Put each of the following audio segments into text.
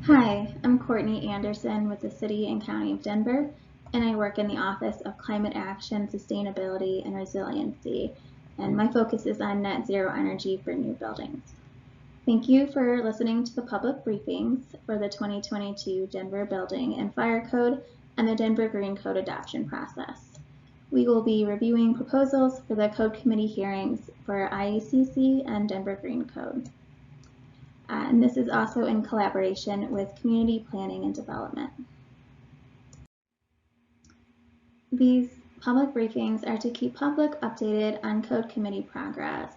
Hi, I'm Courtney Anderson with the City and County of Denver, and I work in the Office of Climate Action, Sustainability, and Resiliency, and my focus is on net zero energy for new buildings. Thank you for listening to the public briefings for the 2022 Denver Building and Fire Code and the Denver Green Code adoption process. We will be reviewing proposals for the Code Committee hearings for IECC and Denver Green Code. And this is also in collaboration with Community Planning and Development. These public briefings are to keep public updated on Code Committee progress.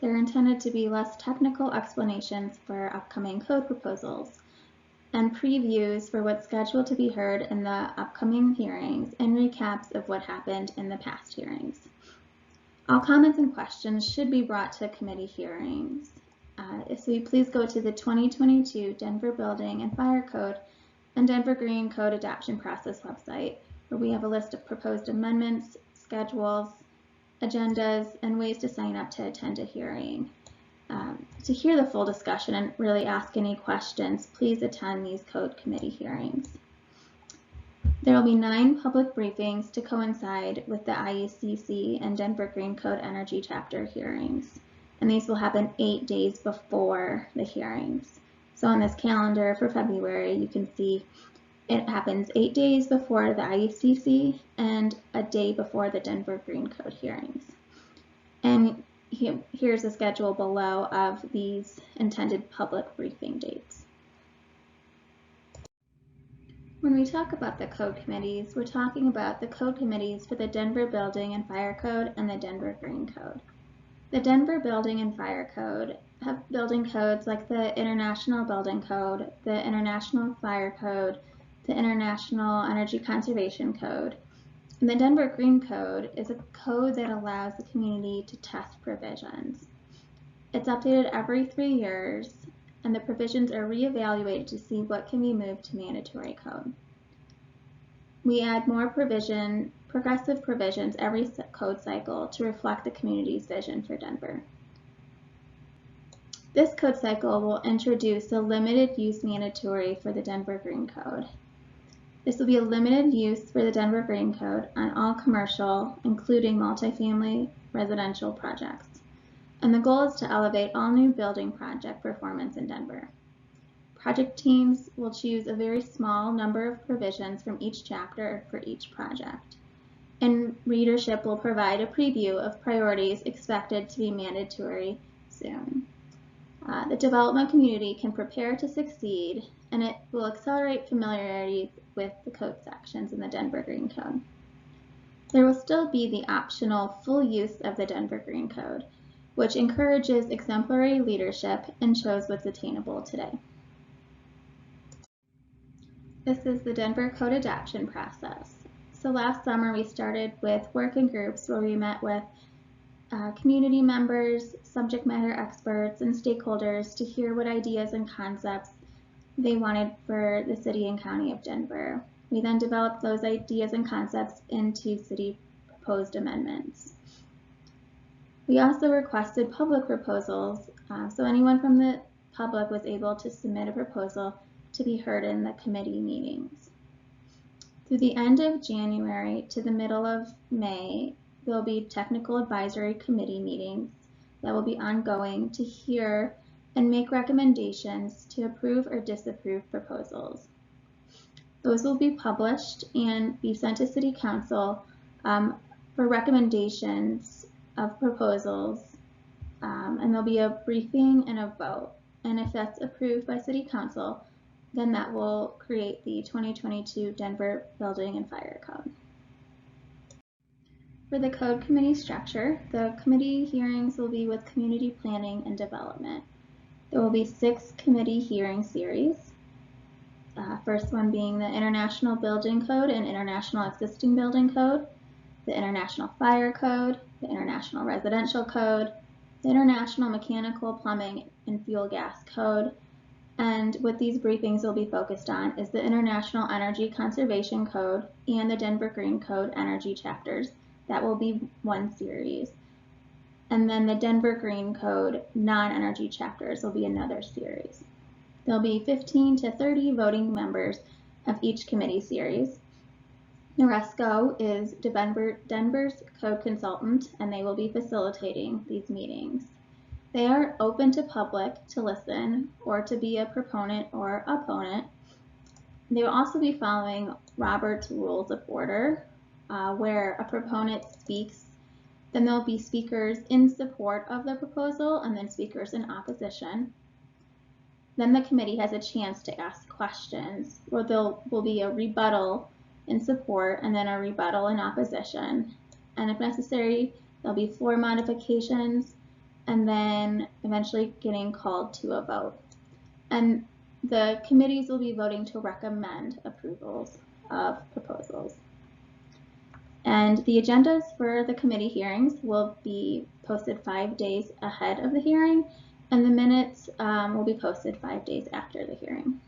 They're intended to be less technical explanations for upcoming code proposals and previews for what's scheduled to be heard in the upcoming hearings and recaps of what happened in the past hearings. All comments and questions should be brought to committee hearings. So you please go to the 2022 Denver Building and Fire Code and Denver Green Code adoption process website, where we have a list of proposed amendments, schedules, agendas, and ways to sign up to attend a hearing. To hear the full discussion and really ask any questions, please attend these Code Committee hearings. There will be 9 public briefings to coincide with the IECC and Denver Green Code Energy Chapter hearings, and these will happen 8 days before the hearings. So on this calendar for February, you can see it happens 8 days before the IECC and a day before the Denver Green Code hearings. And here's a schedule below of these intended public briefing dates. When we talk about the code committees, we're talking about the code committees for the Denver Building and Fire Code and the Denver Green Code. The Denver Building and Fire Code have building codes like the International Building Code, the International Fire Code, the International Energy Conservation Code. And the Denver Green Code is a code that allows the community to test provisions. It's updated every 3 years, and the provisions are reevaluated to see what can be moved to mandatory code. We add more progressive provisions every code cycle to reflect the community's vision for Denver. This code cycle will introduce a limited use mandatory for the Denver Green Code. This will be a limited use for the Denver Green Code on all commercial, including multifamily residential projects. And the goal is to elevate all new building project performance in Denver. Project teams will choose a very small number of provisions from each chapter for each project. And readership will provide a preview of priorities expected to be mandatory soon. The development community can prepare to succeed, and it will accelerate familiarity with the code sections in the Denver Green Code. There will still be the optional full use of the Denver Green Code, which encourages exemplary leadership and shows what's attainable today. This is the Denver Code adoption process. So last summer we started with working groups where we met with community members, subject matter experts, and stakeholders to hear what ideas and concepts they wanted for the City and County of Denver. We then developed those ideas and concepts into city proposed amendments. We also requested public proposals, so anyone from the public was able to submit a proposal to be heard in the committee meetings. Through the end of January to the middle of May, there will be technical advisory committee meetings that will be ongoing to hear and make recommendations to approve or disapprove proposals. Those will be published and be sent to City Council for recommendations of proposals, and there'll be a briefing and a vote. And if that's approved by City Council, then that will create the 2022 Denver Building and Fire Code. For the Code Committee structure, the committee hearings will be with Community Planning and Development. There will be 6 committee hearing series. First one being the International Building Code and International Existing Building Code, the International Fire Code, the International Residential Code, the International Mechanical, Plumbing, and Fuel Gas Code. And what these briefings will be focused on is the International Energy Conservation Code and the Denver Green Code Energy Chapters. That will be one series. And then the Denver Green Code non-energy chapters will be another series. There'll be 15 to 30 voting members of each committee series. Noresco is Denver's code consultant, and they will be facilitating these meetings. They are open to public to listen or to be a proponent or opponent. They will also be following Robert's Rules of Order, where a proponent speaks. Then there'll be speakers in support of the proposal and then speakers in opposition. Then the committee has a chance to ask questions, where there will be a rebuttal in support and then a rebuttal in opposition. And if necessary, there'll be floor modifications and then eventually getting called to a vote. And the committees will be voting to recommend approvals of proposals. And the agendas for the committee hearings will be posted 5 days ahead of the hearing, and the minutes will be posted 5 days after the hearing.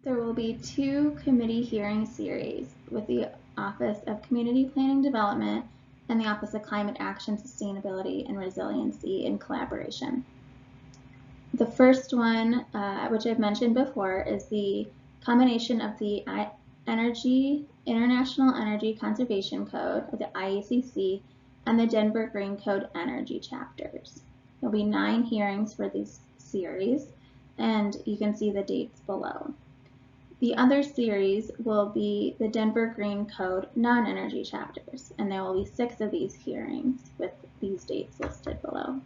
There will be 2 committee hearing series with the Office of Community Planning Development and the Office of Climate Action, Sustainability, and Resiliency in collaboration. The first one, which I've mentioned before, is the combination of the International Energy Conservation Code, or the IECC, and the Denver Green Code Energy chapters. There'll be 9 hearings for this series, and you can see the dates below. The other series will be the Denver Green Code non-energy chapters, and there will be 6 of these hearings with these dates listed below.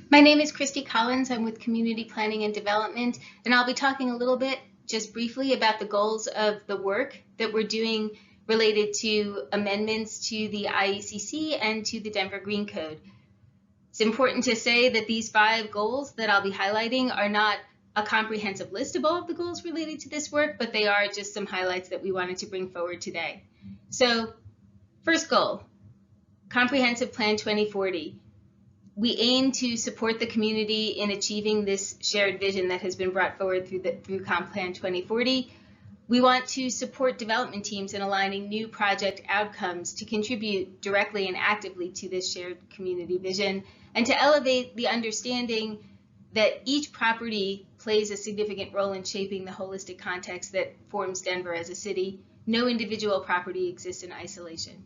My name is Christy Collins. I'm with Community Planning and Development, and I'll be talking a little bit, just briefly, about the goals of the work that we're doing related to amendments to the IECC and to the Denver Green Code. It's important to say that these 5 goals that I'll be highlighting are not a comprehensive list of all of the goals related to this work, but they are just some highlights that we wanted to bring forward today. So, first goal, Comprehensive Plan 2040. We aim to support the community in achieving this shared vision that has been brought forward through Comp Plan 2040. We want to support development teams in aligning new project outcomes to contribute directly and actively to this shared community vision, and to elevate the understanding that each property plays a significant role in shaping the holistic context that forms Denver as a city. No individual property exists in isolation.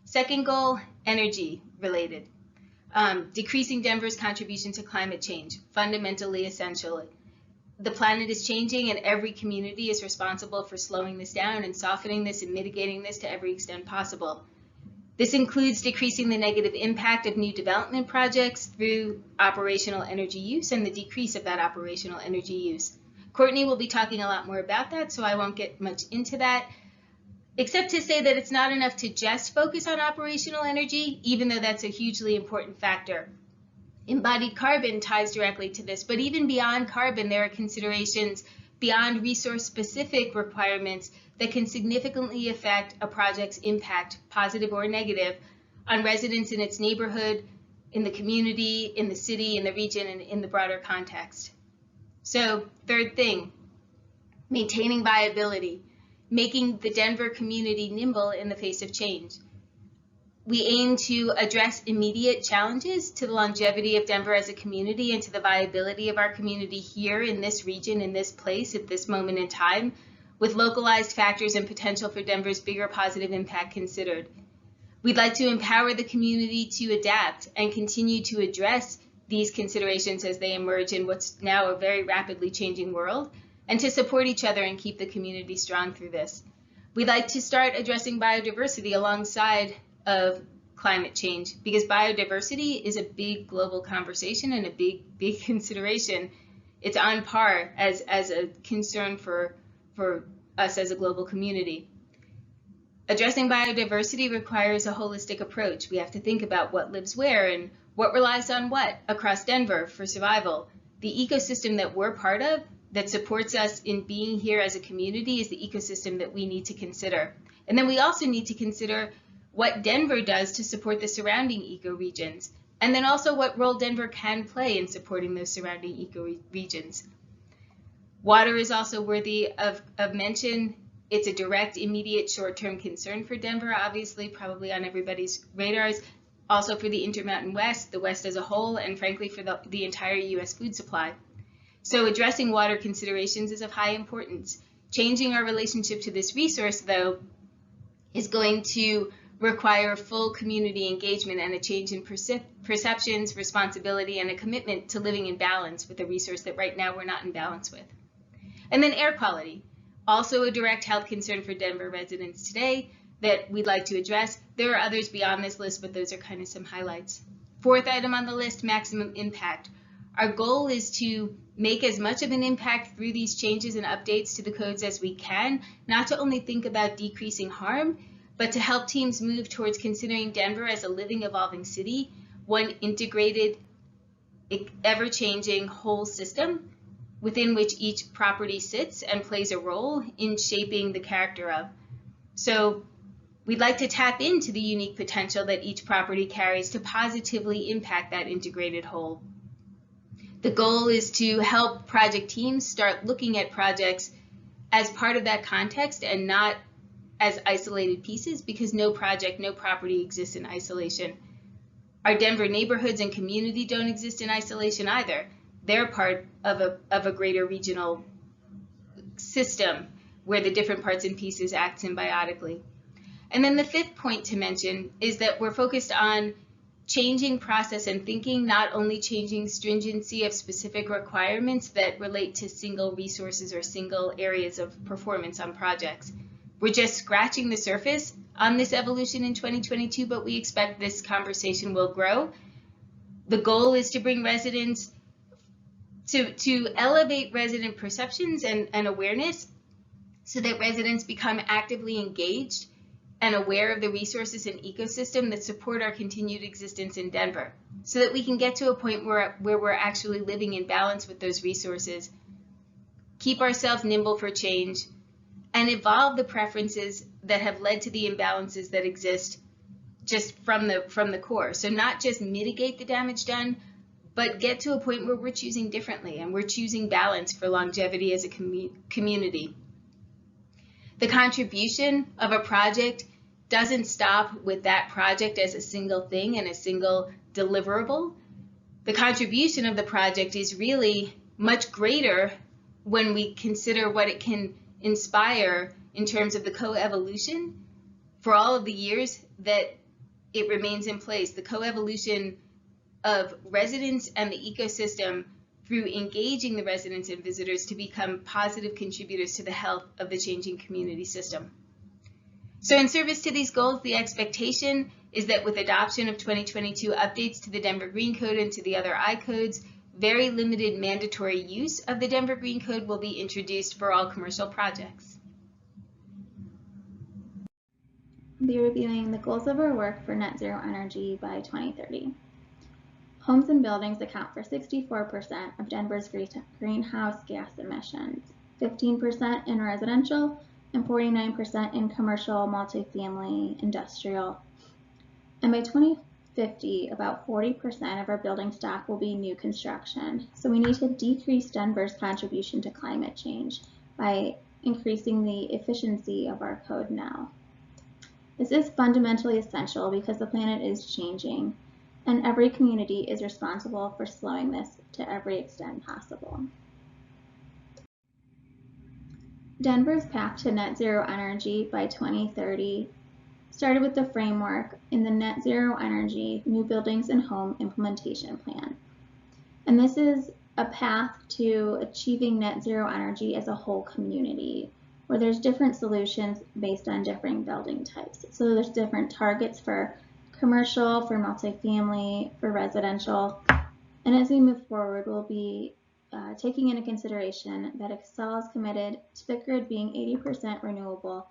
Second goal, energy related. Decreasing Denver's contribution to climate change, fundamentally essential. The planet is changing, and every community is responsible for slowing this down and softening this and mitigating this to every extent possible. This includes decreasing the negative impact of new development projects through operational energy use and the decrease of that operational energy use. Courtney will be talking a lot more about that, so I won't get much into that, except to say that it's not enough to just focus on operational energy, even though that's a hugely important factor. Embodied carbon ties directly to this, but even beyond carbon, there are considerations beyond resource-specific requirements that can significantly affect a project's impact, positive or negative, on residents in its neighborhood, in the community, in the city, in the region, and in the broader context. So, third thing, maintaining viability, making the Denver community nimble in the face of change. We aim to address immediate challenges to the longevity of Denver as a community and to the viability of our community here in this region, in this place, at this moment in time, with localized factors and potential for Denver's bigger positive impact considered. We'd like to empower the community to adapt and continue to address these considerations as they emerge in what's now a very rapidly changing world, and to support each other and keep the community strong through this. We'd like to start addressing biodiversity alongside of climate change, because biodiversity is a big global conversation and a big consideration. It's on par as a concern for us as a global community. Addressing biodiversity requires a holistic approach. We have to think about what lives where and what relies on what across Denver for survival. The ecosystem that we're part of, that supports us in being here as a community, is the ecosystem that we need to consider. And then we also need to consider what Denver does to support the surrounding ecoregions, and then also what role Denver can play in supporting those surrounding ecoregions. Water is also worthy of mention. It's a direct, immediate, short-term concern for Denver, obviously, probably on everybody's radars. also for the Intermountain West, the West as a whole, and frankly for the entire U.S. food supply. So addressing water considerations is of high importance. Changing our relationship to this resource, though, is going to require full community engagement and a change in perceptions, responsibility, and a commitment to living in balance with a resource that right now we're not in balance with. And then air quality, also a direct health concern for Denver residents today that we'd like to address. There are others beyond this list, but those are kind of some highlights. Fourth item on the list, maximum impact. Our goal is to make as much of an impact through these changes and updates to the codes as we can, not to only think about decreasing harm, but to help teams move towards considering Denver as a living, evolving city, one integrated, ever-changing whole system within which each property sits and plays a role in shaping the character of. So we'd like to tap into the unique potential that each property carries to positively impact that integrated whole. The goal is to help project teams start looking at projects as part of that context and not as isolated pieces, because no project, no property exists in isolation. Our Denver neighborhoods and community don't exist in isolation either. They're part of a greater regional system where the different parts and pieces act symbiotically. And then the fifth point to mention is that we're focused on changing process and thinking, not only changing stringency of specific requirements that relate to single resources or single areas of performance on projects. We're just scratching the surface on this evolution in 2022, but we expect this conversation will grow. The goal is to bring residents, to elevate resident perceptions and awareness so that residents become actively engaged and aware of the resources and ecosystem that support our continued existence in Denver, so that we can get to a point where we're actually living in balance with those resources, keep ourselves nimble for change, and evolve the preferences that have led to the imbalances that exist just from the core. So not just mitigate the damage done, but get to a point where we're choosing differently and we're choosing balance for longevity as a community. The contribution of a project doesn't stop with that project as a single thing and a single deliverable. The contribution of the project is really much greater when we consider what it can inspire in terms of the coevolution for all of the years that it remains in place, the coevolution of residents and the ecosystem through engaging the residents and visitors to become positive contributors to the health of the changing community system. So in service to these goals, the expectation is that with adoption of 2022 updates to the Denver Green Code and to the other I codes, very limited mandatory use of the Denver Green Code will be introduced for all commercial projects. We'll be reviewing the goals of our work for net zero energy by 2030. Homes and buildings account for 64% of Denver's greenhouse gas emissions, 15% in residential, and 49% in commercial, multifamily, industrial. And by 2050, about 40% of our building stock will be new construction. So we need to decrease Denver's contribution to climate change by increasing the efficiency of our code now. This is fundamentally essential because the planet is changing, and every community is responsible for slowing this to every extent possible. Denver's path to net zero energy by 2030 started with the framework in the Net Zero Energy New Buildings and Home Implementation Plan. And this is a path to achieving net zero energy as a whole community, where there's different solutions based on different building types. So there's different targets for commercial, for multifamily, for residential. And as we move forward, we'll be taking into consideration that Excel is committed to the grid being 80% renewable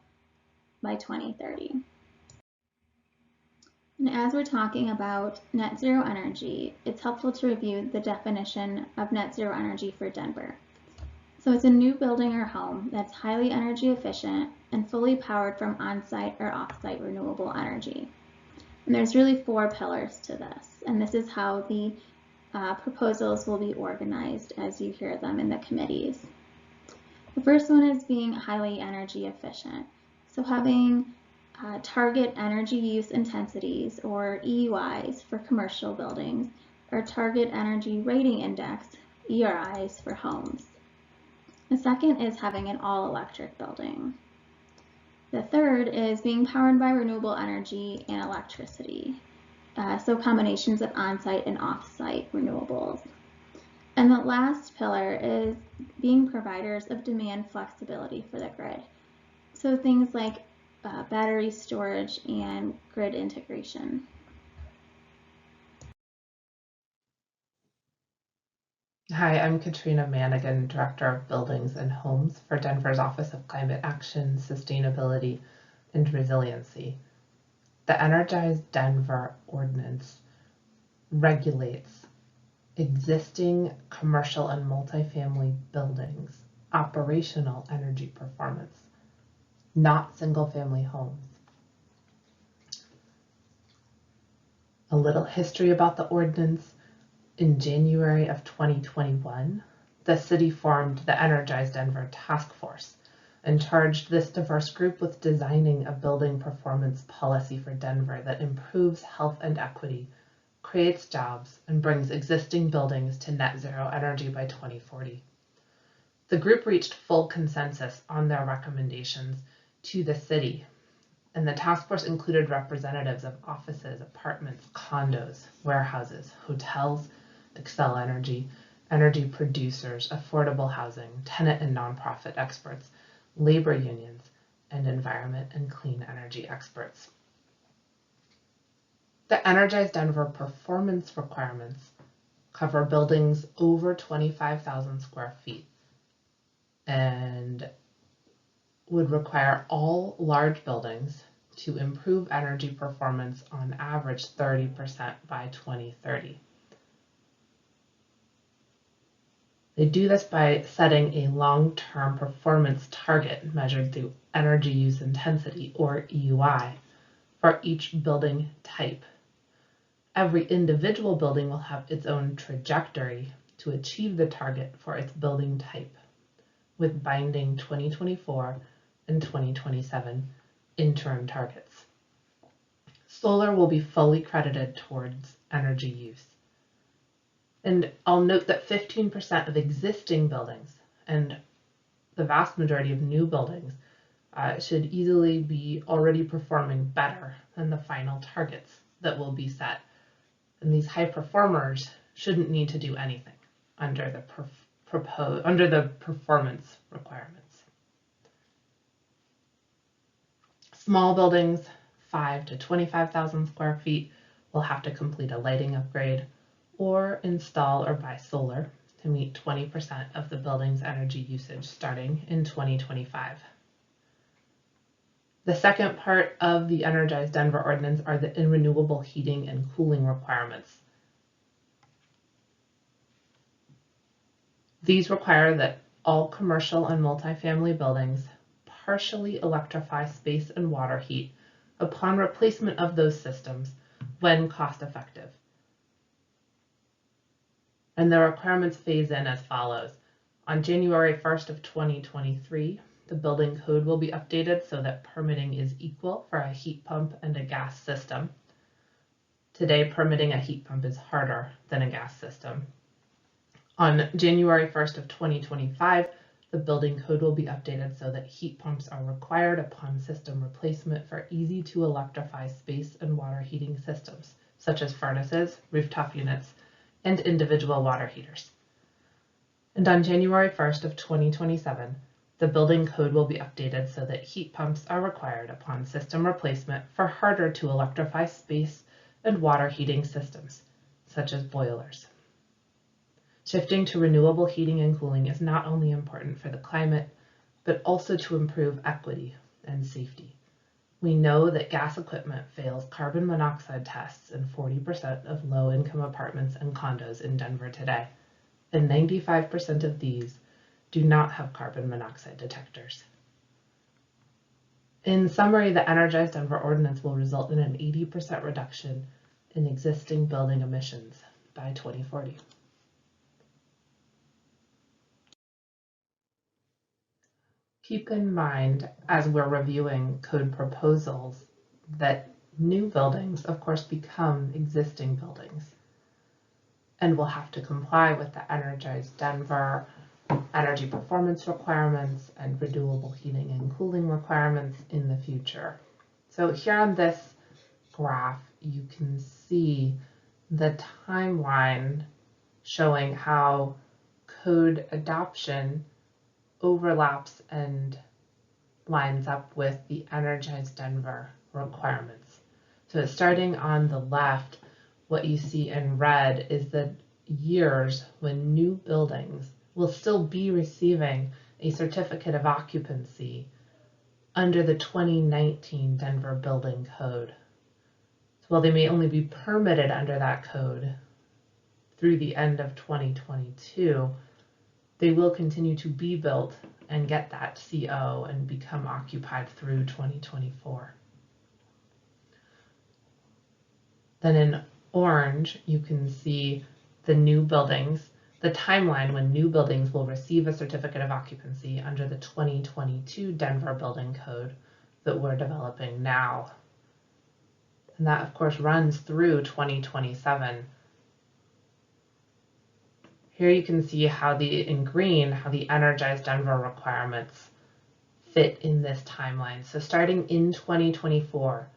by 2030. And as we're talking about net zero energy, it's helpful to review the definition of net zero energy for Denver. So it's a new building or home that's highly energy efficient and fully powered from on-site or off-site renewable energy. And there's really 4 pillars to this, and this is how the proposals will be organized as you hear them in the committees. The first one is being highly energy efficient. So having target energy use intensities, or EUIs, for commercial buildings, or target energy rating index, ERIs, for homes. The second is having an all-electric building. The third is being powered by renewable energy and electricity, so combinations of on-site and off-site renewables. And the last pillar is being providers of demand flexibility for the grid, so things like battery storage and grid integration. Hi, I'm Katrina Manigan, Director of Buildings and Homes for Denver's Office of Climate Action, Sustainability, and Resiliency. The Energize Denver Ordinance regulates existing commercial and multifamily buildings' operational energy performance, not single-family homes. A little history about the ordinance. In January of 2021, the city formed the Energize Denver Task Force and charged this diverse group with designing a building performance policy for Denver that improves health and equity, creates jobs, and brings existing buildings to net zero energy by 2040. The group reached full consensus on their recommendations to the city, and the task force included representatives of offices, apartments, condos, warehouses, hotels, Xcel Energy, energy producers, affordable housing, tenant and nonprofit experts, labor unions, and environment and clean energy experts. The Energize Denver performance requirements cover buildings over 25,000 square feet and would require all large buildings to improve energy performance on average 30% by 2030. They do this by setting a long-term performance target measured through energy use intensity, or EUI, for each building type. Every individual building will have its own trajectory to achieve the target for its building type, with binding 2024 and 2027 interim targets. Solar will be fully credited towards energy use. And I'll note that 15% of existing buildings and the vast majority of new buildings should easily be already performing better than the final targets that will be set. And these high performers shouldn't need to do anything under the performance requirements. Small buildings, 5 to 25,000 square feet, will have to complete a lighting upgrade or install or buy solar to meet 20% of the building's energy usage starting in 2025. The second part of the Energize Denver Ordinance are the renewable heating and cooling requirements. These require that all commercial and multifamily buildings partially electrify space and water heat upon replacement of those systems when cost effective. And the requirements phase in as follows. On January 1st of 2023, the building code will be updated so that permitting is equal for a heat pump and a gas system. Today, permitting a heat pump is harder than a gas system. On January 1st of 2025, the building code will be updated so that heat pumps are required upon system replacement for easy to electrify space and water heating systems, such as furnaces, rooftop units, and individual water heaters. And on January 1st of 2027, the building code will be updated so that heat pumps are required upon system replacement for harder to electrify space and water heating systems, such as boilers. Shifting to renewable heating and cooling is not only important for the climate, but also to improve equity and safety. We know that gas equipment fails carbon monoxide tests in 40% of low-income apartments and condos in Denver today, and 95% of these do not have carbon monoxide detectors. In summary, the Energize Denver Ordinance will result in an 80% reduction in existing building emissions by 2040. Keep in mind, as we're reviewing code proposals, that new buildings, of course, become existing buildings and will have to comply with the Energize Denver energy performance requirements and renewable heating and cooling requirements in the future. So here on this graph, you can see the timeline showing how code adoption overlaps and lines up with the Energize Denver requirements. So starting on the left, what you see in red is the years when new buildings will still be receiving a certificate of occupancy under the 2019 Denver Building Code. So while they may only be permitted under that code through the end of 2022, they will continue to be built and get that CO and become occupied through 2024. Then in orange, you can see the new buildings, the timeline when new buildings will receive a certificate of occupancy under the 2022 Denver Building Code that we're developing now. And that, of course, runs through 2027. Here you can see how in green, how the Energize Denver requirements fit in this timeline. So starting in 2024,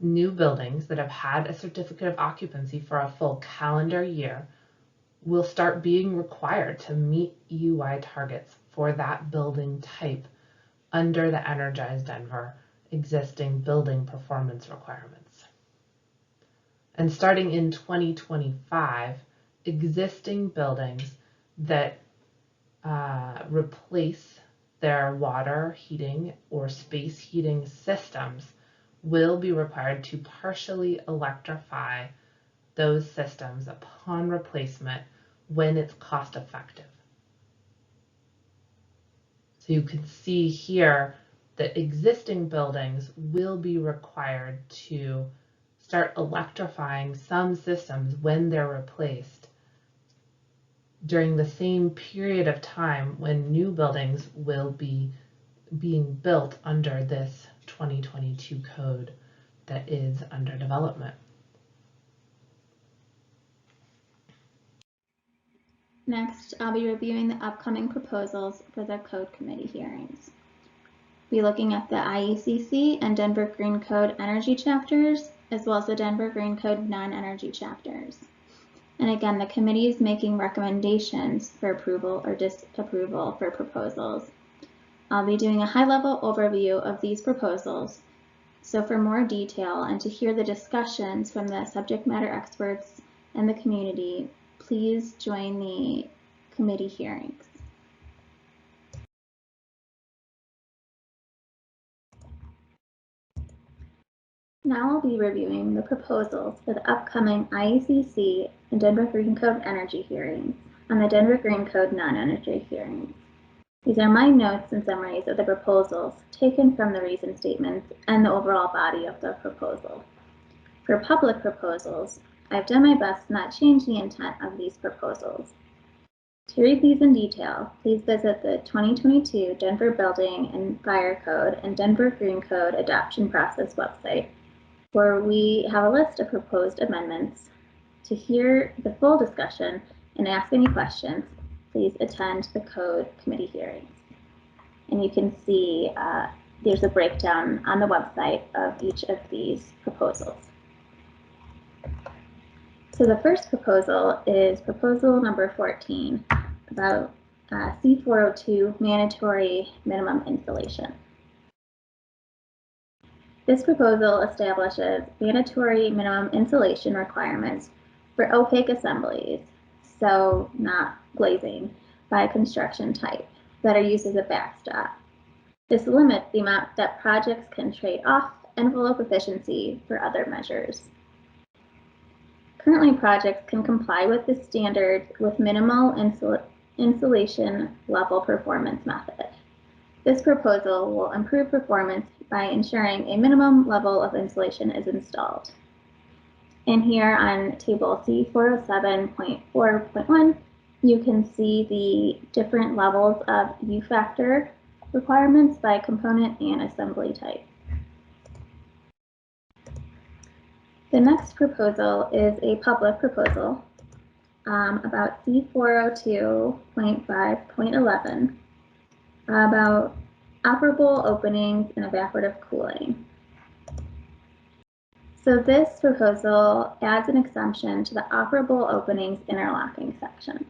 new buildings that have had a certificate of occupancy for a full calendar year will start being required to meet EUI targets for that building type under the Energize Denver existing building performance requirements. And starting in 2025, existing buildings that replace their water heating or space heating systems will be required to partially electrify those systems upon replacement when it's cost effective. So you can see here that existing buildings will be required to start electrifying some systems when they're replaced during the same period of time when new buildings will be being built under this 2022 code that is under development. Next, I'll be reviewing the upcoming proposals for the Code Committee hearings. We'll be looking at the IECC and Denver Green Code energy chapters, as well as the Denver Green Code non-energy chapters. And again, the committee is making recommendations for approval or disapproval for proposals. I'll be doing a high-level overview of these proposals. So for more detail and to hear the discussions from the subject matter experts and the community, please join the committee hearings. Now I'll be reviewing the proposals for the upcoming IECC and Denver Green Code energy hearings and the Denver Green Code non-energy hearings. These are my notes and summaries of the proposals taken from the reason statements and the overall body of the proposal. For public proposals, I've done my best to not change the intent of these proposals. To read these in detail, please visit the 2022 Denver Building and Fire Code and Denver Green Code Adoption Process website, where we have a list of proposed amendments. To hear the full discussion and ask any questions, please attend the Code Committee hearings. And you can see there's a breakdown on the website of each of these proposals. So the first proposal is proposal number 14 about C402 mandatory minimum insulation. This proposal establishes mandatory minimum insulation requirements for opaque assemblies, so not glazing, by construction type, that are used as a backstop. This limits the amount that projects can trade off envelope efficiency for other measures. Currently, projects can comply with this standard with minimal insulation level performance method. This proposal will improve performance by ensuring a minimum level of insulation is installed. And here on table C407.4.1, you can see the different levels of U factor requirements by component and assembly type. The next proposal is a public proposal about C402.5.11 about operable openings and evaporative cooling. So this proposal adds an exemption to the operable openings interlocking section.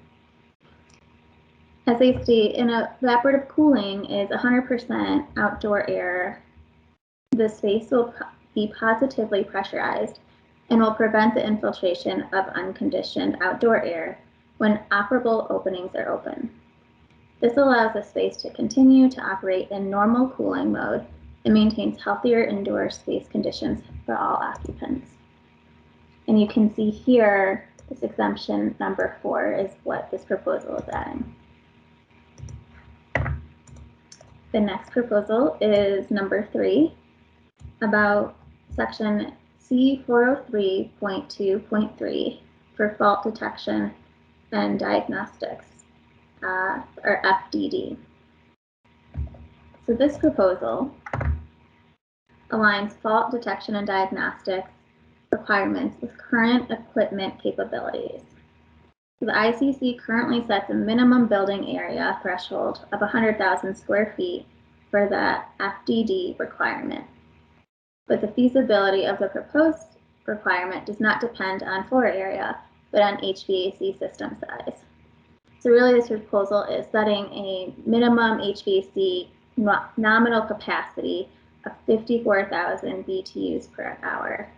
As they state, evaporative cooling is 100% outdoor air. The space will be positively pressurized and will prevent the infiltration of unconditioned outdoor air when operable openings are open. This allows the space to continue to operate in normal cooling mode and maintains healthier indoor space conditions for all occupants. And you can see here, this exemption number 4 is what this proposal is adding. The next proposal is number 3 about section C403.2.3 for fault detection and diagnostics, or FDD. So this proposal aligns fault detection and diagnostics requirements with current equipment capabilities. So the ICC currently sets a minimum building area threshold of 100,000 square feet for the FDD requirement. But the feasibility of the proposed requirement does not depend on floor area, but on HVAC system size. So really this proposal is setting a minimum HVAC nominal capacity of 54,000 BTUs per hour.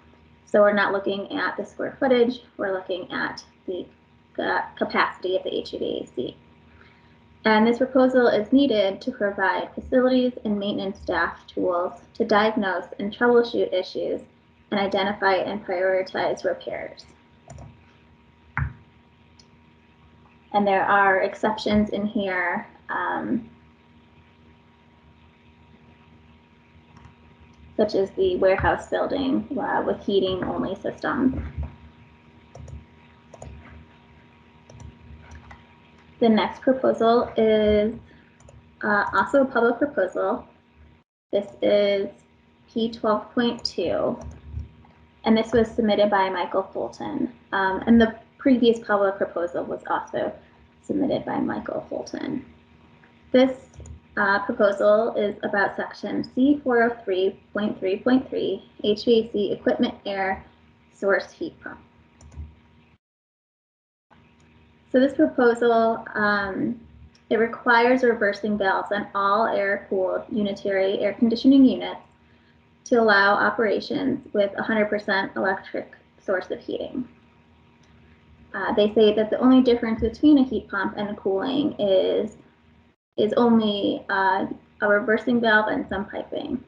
So we're not looking at the square footage, we're looking at the capacity of the HVAC. And this proposal is needed to provide facilities and maintenance staff tools to diagnose and troubleshoot issues and identify and prioritize repairs. And there are exceptions in here such as the warehouse building with heating only system. The next proposal is also a public proposal. This is P12.2, and this was submitted by Michael Fulton. And the previous public proposal was also submitted by Michael Fulton. This proposal is about section C403.3.3, HVAC equipment air source heat pump. So this proposal, it requires reversing valves on all air-cooled unitary air conditioning units to allow operations with 100% electric source of heating. They say that the only difference between a heat pump and a cooling is only a reversing valve and some piping.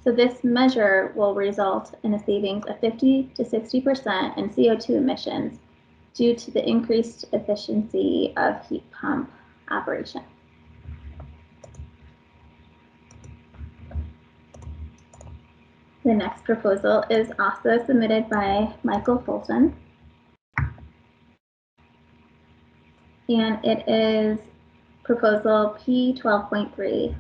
So this measure will result in a savings of 50 to 60% in CO2 emissions due to the increased efficiency of heat pump operation. The next proposal is also submitted by Michael Fulton, and it is proposal P12.3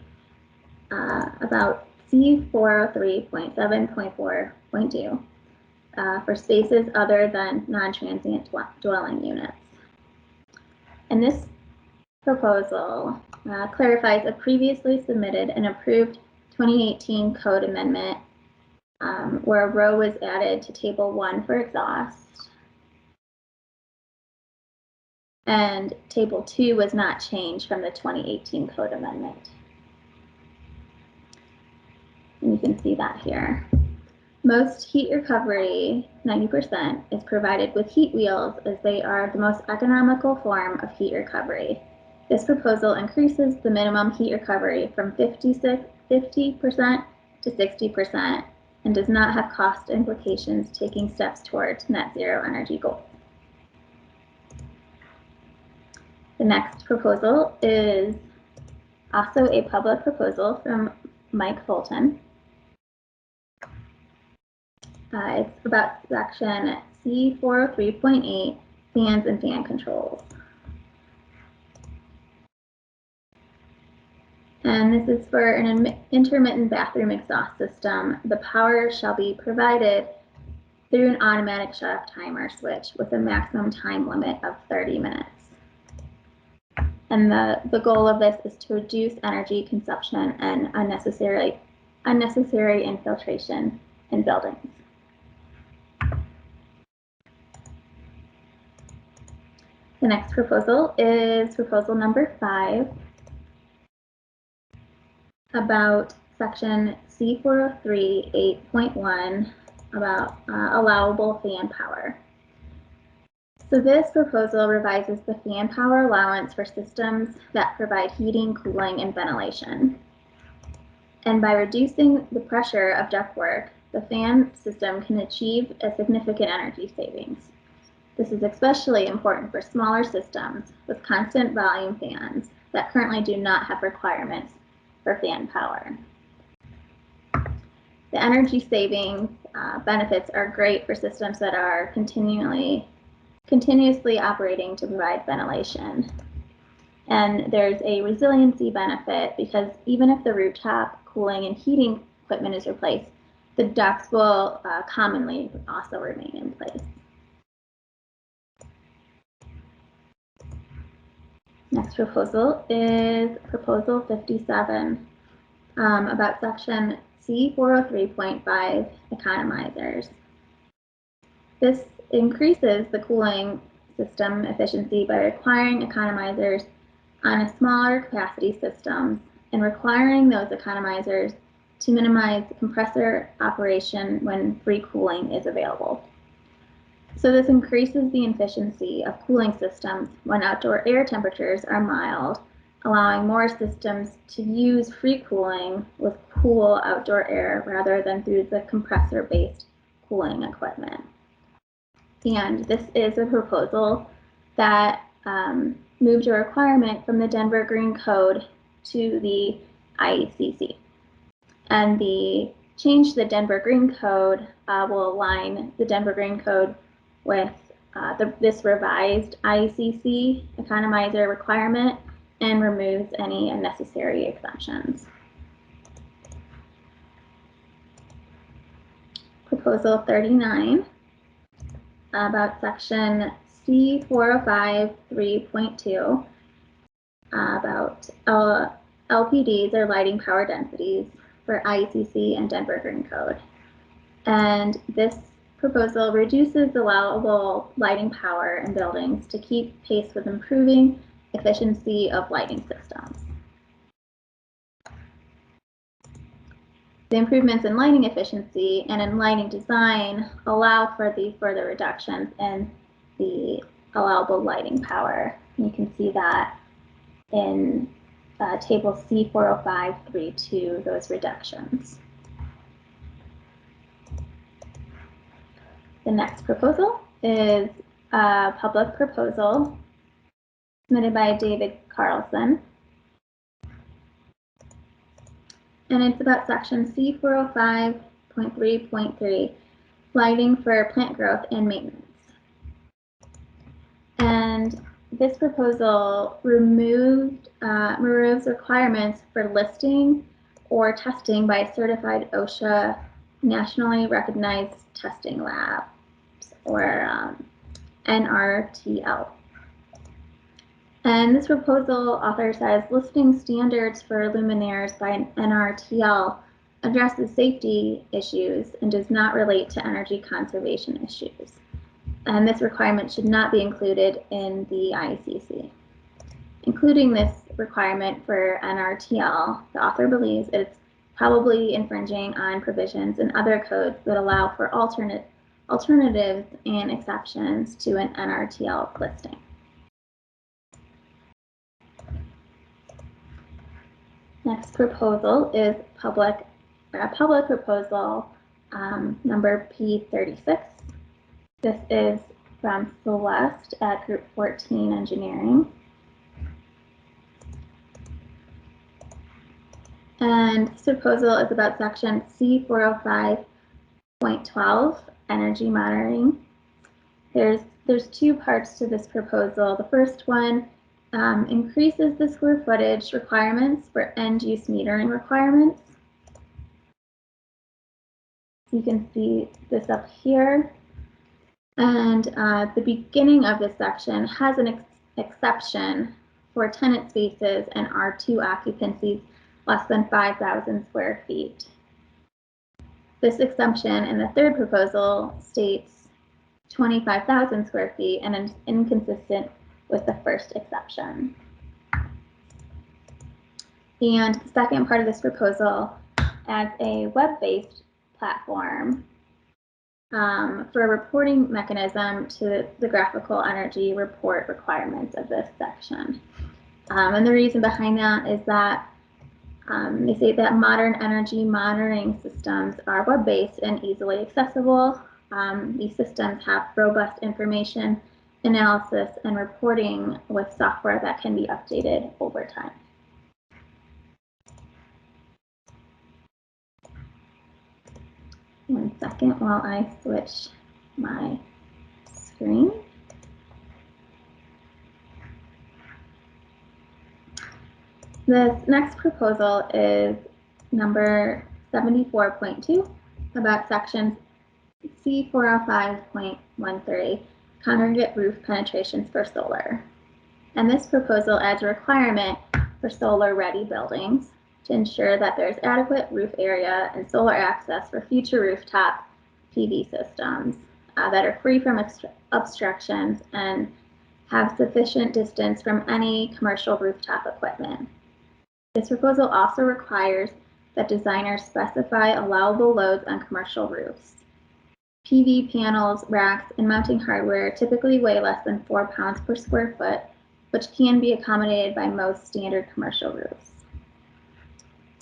about C403.7.4.2 for spaces other than non-transient dwelling units. And this proposal clarifies a previously submitted and approved 2018 code amendment where a row was added to table 1 for exhaust, and table 2 was not changed from the 2018 code amendment. And you can see that here. Most heat recovery, 90%, is provided with heat wheels as they are the most economical form of heat recovery. This proposal increases the minimum heat recovery from 50% to 60% and does not have cost implications, taking steps towards net zero energy goals. The next proposal is also a public proposal from Mike Fulton. It's about section C403.8, fans and fan controls. And this is for an intermittent bathroom exhaust system. The power shall be provided through an automatic shut-off timer switch with a maximum time limit of 30 minutes. And the goal of this is to reduce energy consumption and unnecessary infiltration in buildings. The next proposal is proposal number 5 about section C403 8.1 about allowable fan power. So this proposal revises the fan power allowance for systems that provide heating, cooling, and ventilation. And by reducing the pressure of ductwork, the fan system can achieve a significant energy savings. This is especially important for smaller systems with constant volume fans that currently do not have requirements for fan power. The energy saving benefits are great for systems that are continuously operating to provide ventilation. And there's a resiliency benefit because even if the rooftop cooling and heating equipment is replaced, the ducts will commonly also remain in place. Next proposal is proposal 57 about section C403.5 economizers. This increases the cooling system efficiency by requiring economizers on a smaller capacity systems and requiring those economizers to minimize compressor operation when free cooling is available. So this increases the efficiency of cooling systems when outdoor air temperatures are mild, allowing more systems to use free cooling with cool outdoor air rather than through the compressor-based cooling equipment. And this is a proposal that moved a requirement from the Denver Green Code to the IECC. And the change to the Denver Green Code will align the Denver Green Code with this revised IECC economizer requirement and removes any unnecessary exemptions. Proposal 39 about section C405 3.2 about LPDs or lighting power densities for IECC and Denver Green Code. And this proposal reduces allowable lighting power in buildings to keep pace with improving efficiency of lighting systems. The improvements in lighting efficiency and in lighting design allow for the further reductions in the allowable lighting power. You can see that in table C405.3.2, those reductions. The next proposal is a public proposal submitted by David Carlson. And it's about section C405.3.3, lighting for plant growth and maintenance. And this proposal removes requirements for listing or testing by a certified OSHA nationally recognized testing labs, or NRTL. And this proposal author says listing standards for luminaires by an NRTL addresses safety issues and does not relate to energy conservation issues. And this requirement should not be included in the IECC. Including this requirement for NRTL, the author believes it's probably infringing on provisions in other codes that allow for alternatives and exceptions to an NRTL listing. Next proposal is public proposal number P36. This is from Celeste at Group 14 Engineering. And this proposal is about section C405.12, energy monitoring. There's two parts to this proposal. The first one increases the square footage requirements for end-use metering requirements. You can see this up here. And the beginning of this section has an exception for tenant spaces and R2 occupancies less than 5,000 square feet. This exemption in the third proposal states 25,000 square feet and is inconsistent with the first exception. And the second part of this proposal adds a web-based platform for a reporting mechanism to the graphical energy report requirements of this section. And the reason behind that is that they say that modern energy monitoring systems are web-based and easily accessible. These systems have robust information analysis and reporting with software that can be updated over time. One second while I switch my screen. This next proposal is number 74.2 about sections C405.13, congregate roof penetrations for solar. And this proposal adds a requirement for solar-ready buildings to ensure that there's adequate roof area and solar access for future rooftop PV systems that are free from obstructions and have sufficient distance from any commercial rooftop equipment. This proposal also requires that designers specify allowable loads on commercial roofs. PV panels, racks, and mounting hardware typically weigh less than 4 pounds per square foot, which can be accommodated by most standard commercial roofs.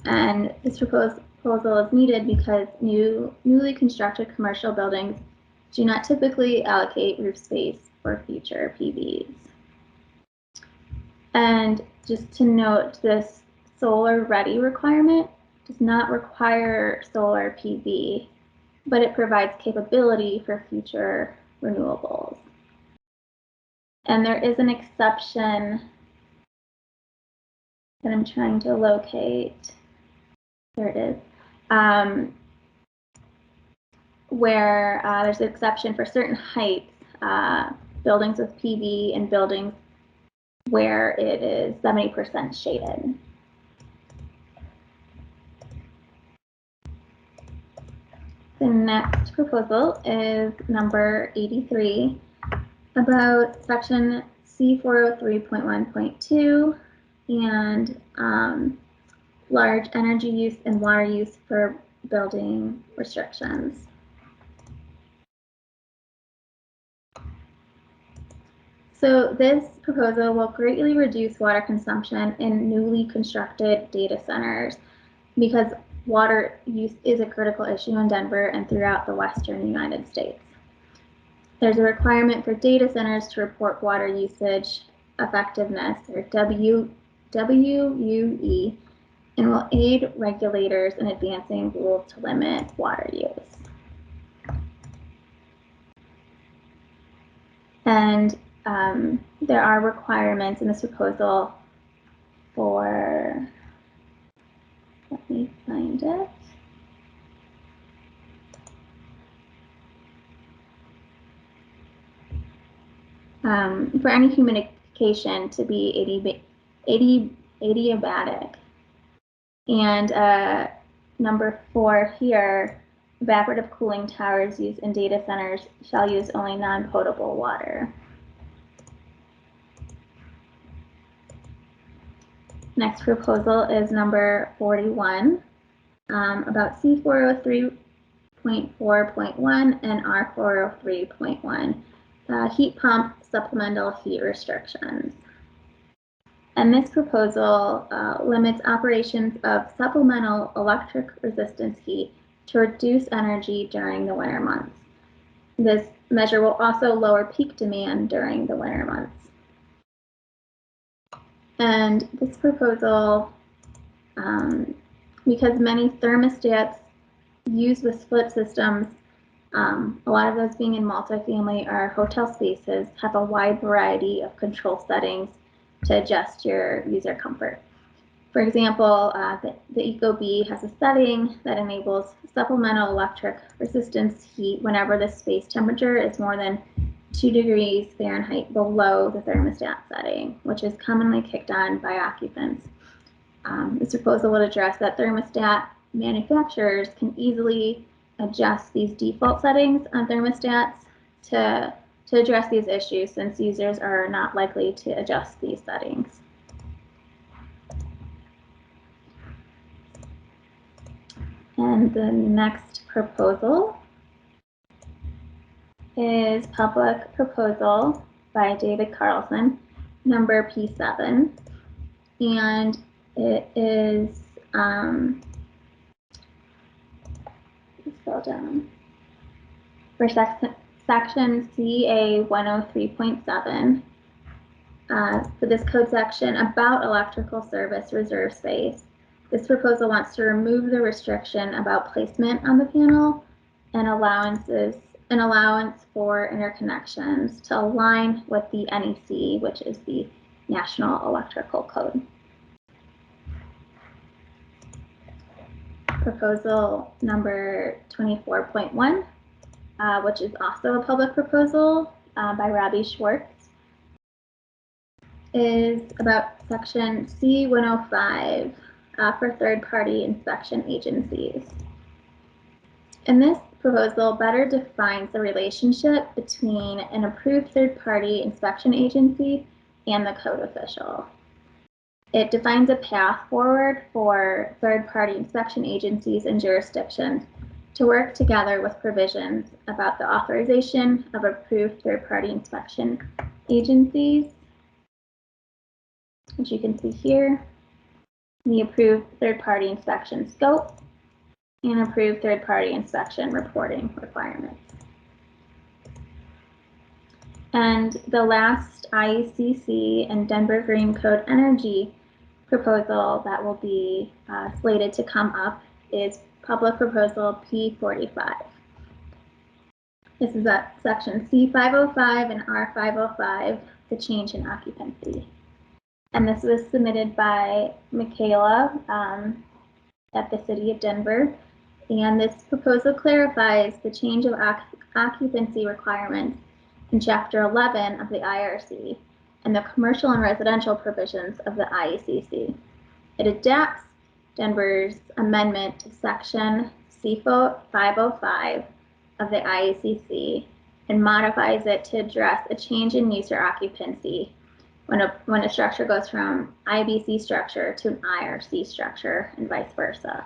And this proposal is needed because newly constructed commercial buildings do not typically allocate roof space for future PVs. And just to note, this solar ready requirement does not require solar PV, but it provides capability for future renewables. And there is an exception that I'm trying to locate. There it is. Where there's an exception for certain heights, buildings with PV and buildings where it is 70% shaded. The next proposal is number 83 about section C403.1.2 and large energy use and water use for building restrictions. So this proposal will greatly reduce water consumption in newly constructed data centers because water use is a critical issue in Denver and throughout the Western United States. There's a requirement for data centers to report water usage effectiveness, or WUE, and will aid regulators in advancing rules to limit water use. And there are requirements in this proposal for, let me find it. For any communication to be adiabatic. And number 4 here, evaporative cooling towers used in data centers shall use only non-potable water. Next proposal is number 41 about C403.4.1 and R403.1, heat pump supplemental heat restrictions. And this proposal limits operations of supplemental electric resistance heat to reduce energy during the winter months. This measure will also lower peak demand during the winter months. And this proposal, because many thermostats used with split systems, a lot of those being in multifamily or hotel spaces, have a wide variety of control settings to adjust your user comfort. For example, the EcoB has a setting that enables supplemental electric resistance heat whenever the space temperature is more than 2 degrees Fahrenheit below the thermostat setting, which is commonly kicked on by occupants. This proposal would address that thermostat manufacturers can easily adjust these default settings on thermostats to address these issues, since users are not likely to adjust these settings. And the next proposal is public proposal by David Carlson, number P7. And it is, scroll down, for section CA 103.7, for this code section about electrical service reserve space. This proposal wants to remove the restriction about placement on the panel and allowance for interconnections to align with the NEC, which is the National Electrical Code. Proposal number 24.1, which is also a public proposal by Robbie Schwartz, is about section C105 for third-party inspection agencies. And this proposal better defines the relationship between an approved third-party inspection agency and the code official. It defines a path forward for third-party inspection agencies and jurisdictions to work together with provisions about the authorization of approved third-party inspection agencies, which you can see here, the approved third-party inspection scope, and approved third-party inspection reporting requirements. And the last IECC and Denver Green Code Energy proposal that will be slated to come up is public proposal P45. This is at section C505 and R505, the change in occupancy. And this was submitted by Michaela at the City of Denver. And this proposal clarifies the change of occupancy requirements in Chapter 11 of the IRC and the commercial and residential provisions of the IECC. It adapts Denver's amendment to Section C505 of the IECC and modifies it to address a change in use or occupancy when a structure goes from IBC structure to an IRC structure and vice versa.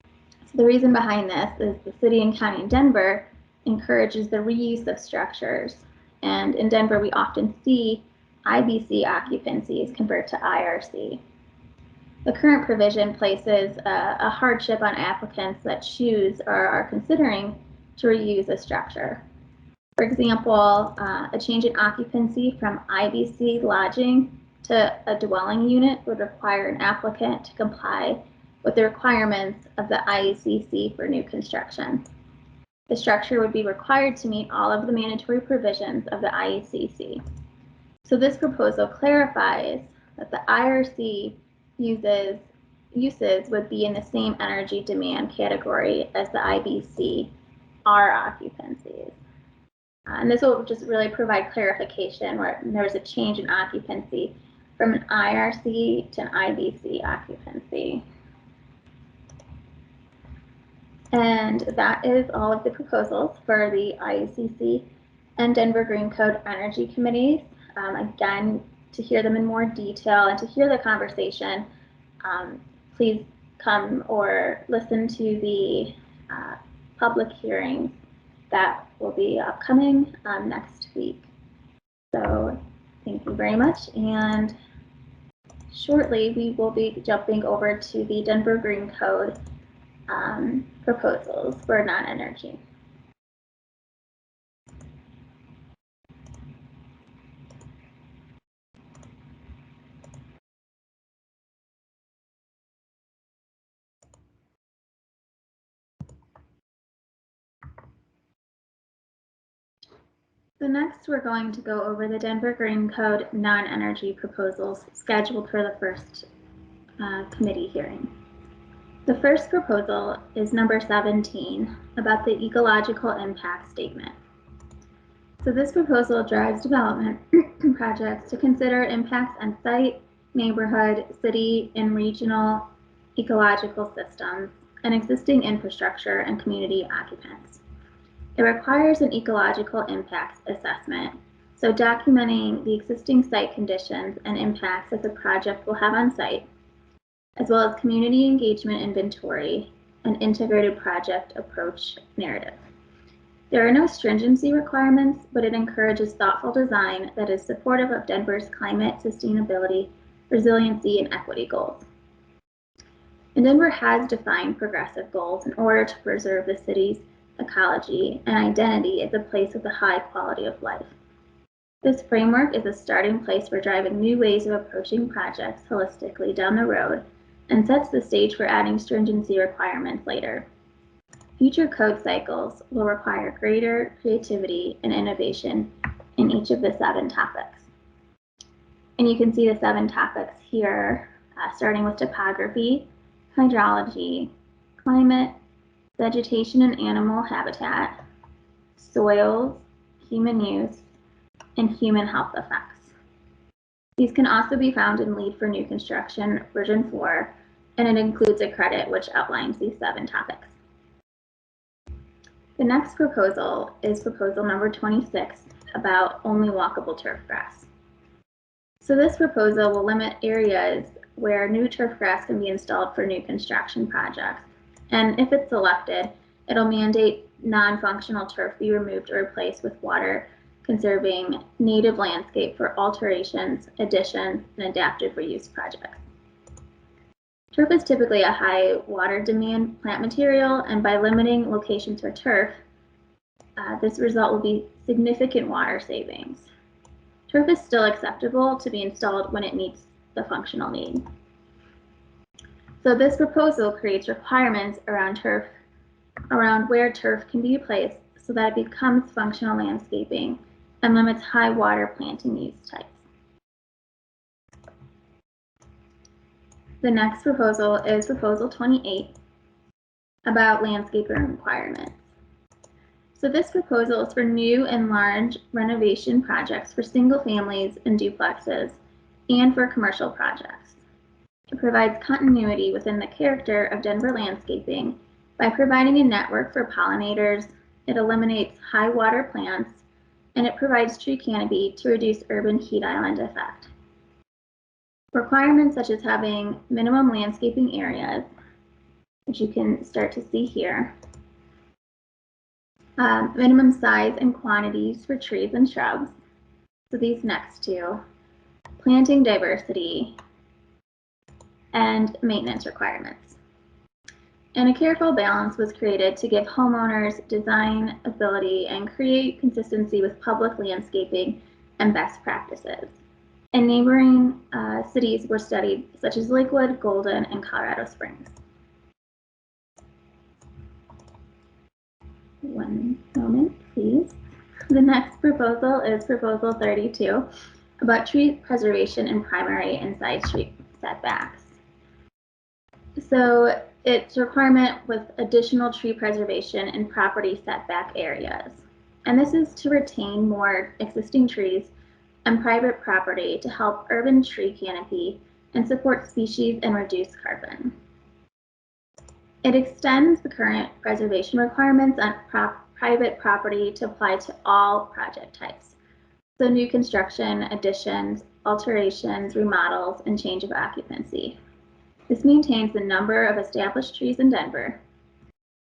So the reason behind this is the City and County of Denver encourages the reuse of structures. And in Denver, we often see IBC occupancies convert to IRC. The current provision places a hardship on applicants that choose or are considering to reuse a structure. For example, a change in occupancy from IBC lodging to a dwelling unit would require an applicant to comply with the requirements of the IECC for new construction. The structure would be required to meet all of the mandatory provisions of the IECC. So this proposal clarifies that the IRC uses would be in the same energy demand category as the IBC R occupancies. And this will just really provide clarification where there's a change in occupancy from an IRC to an IBC occupancy. And that is all of the proposals for the IECC and Denver Green Code Energy Committees. Again, to hear them in more detail and to hear the conversation, please come or listen to the public hearings that will be upcoming next week. So thank you very much. And shortly, we will be jumping over to the Denver Green Code proposals for non-energy. So next, we're going to go over the Denver Green Code non-energy proposals scheduled for the first committee hearing. The first proposal is number 17 about the ecological impact statement. So this proposal drives development projects to consider impacts on site, neighborhood, city, and regional ecological systems and existing infrastructure and community occupants. It requires an ecological impacts assessment, so documenting the existing site conditions and impacts that the project will have on site, as well as community engagement inventory and integrated project approach narrative. There are no stringency requirements, but it encourages thoughtful design that is supportive of Denver's climate, sustainability, resiliency, and equity goals. And Denver has defined progressive goals in order to preserve the city's ecology and identity as a place with a high quality of life. This framework is a starting place for driving new ways of approaching projects holistically down the road and sets the stage for adding stringency requirements later. Future code cycles will require greater creativity and innovation in each of the 7 topics. And you can see the 7 topics here, starting with topography, hydrology, climate, vegetation and animal habitat, soils, human use, and human health effects. These can also be found in Lead for New Construction version 4, and it includes a credit which outlines these 7 topics. The next proposal is proposal number 26 about only walkable turf grass. So this proposal will limit areas where new turf grass can be installed for new construction projects. And if it's selected, it'll mandate non-functional turf be removed or replaced with water conserving native landscape for alterations, additions, and adaptive reuse projects. Turf is typically a high water demand plant material, and by limiting locations for turf, this result will be significant water savings. Turf is still acceptable to be installed when it meets the functional need. So this proposal creates requirements around where turf can be placed so that it becomes functional landscaping and limits high water planting use types. The next proposal is proposal 28 about landscaping requirements. So this proposal is for new and large renovation projects for single families and duplexes and for commercial projects. It provides continuity within the character of Denver landscaping by providing a network for pollinators. It eliminates high water plants, and it provides tree canopy to reduce urban heat island effect. Requirements such as having minimum landscaping areas, which you can start to see here, minimum size and quantities for trees and shrubs, so these next two, planting diversity, and maintenance requirements. And a careful balance was created to give homeowners design ability and create consistency with public landscaping and best practices. And neighboring cities were studied, such as Lakewood, Golden, and Colorado Springs. One moment, please. The next proposal is proposal 32 about tree preservation in primary and side street setbacks. So it's a requirement with additional tree preservation in property setback areas. And this is to retain more existing trees and private property to help urban tree canopy and support species and reduce carbon. It extends the current preservation requirements on private property to apply to all project types. So new construction, additions, alterations, remodels, and change of occupancy. This maintains the number of established trees in Denver.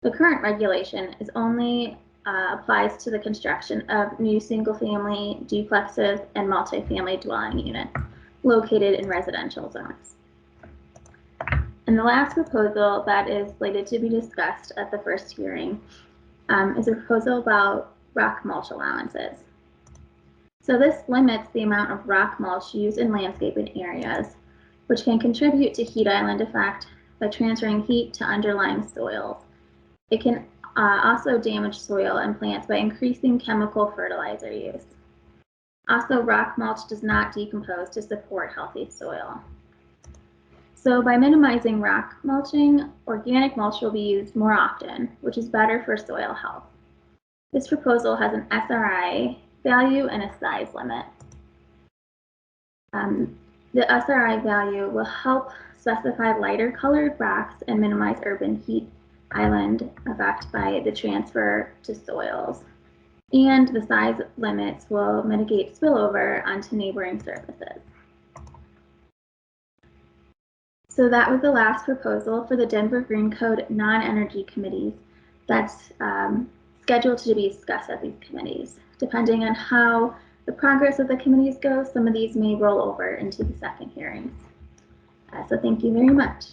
The current regulation is only applies to the construction of new single-family duplexes and multifamily dwelling units located in residential zones. And the last proposal that is slated to be discussed at the first hearing is a proposal about rock mulch allowances. So this limits the amount of rock mulch used in landscaping areas, which can contribute to heat island effect by transferring heat to underlying soils. It can also damage soil and plants by increasing chemical fertilizer use. Also, rock mulch does not decompose to support healthy soil. So by minimizing rock mulching, organic mulch will be used more often, which is better for soil health. This proposal has an SRI value and a size limit. The SRI value will help specify lighter colored rocks and minimize urban heat island effect by the transfer to soils. And the size limits will mitigate spillover onto neighboring surfaces. So that was the last proposal for the Denver Green Code non-energy committees that's scheduled to be discussed at these committees. Depending on how the progress of the committees goes, some of these may roll over into the second hearings. So thank you very much.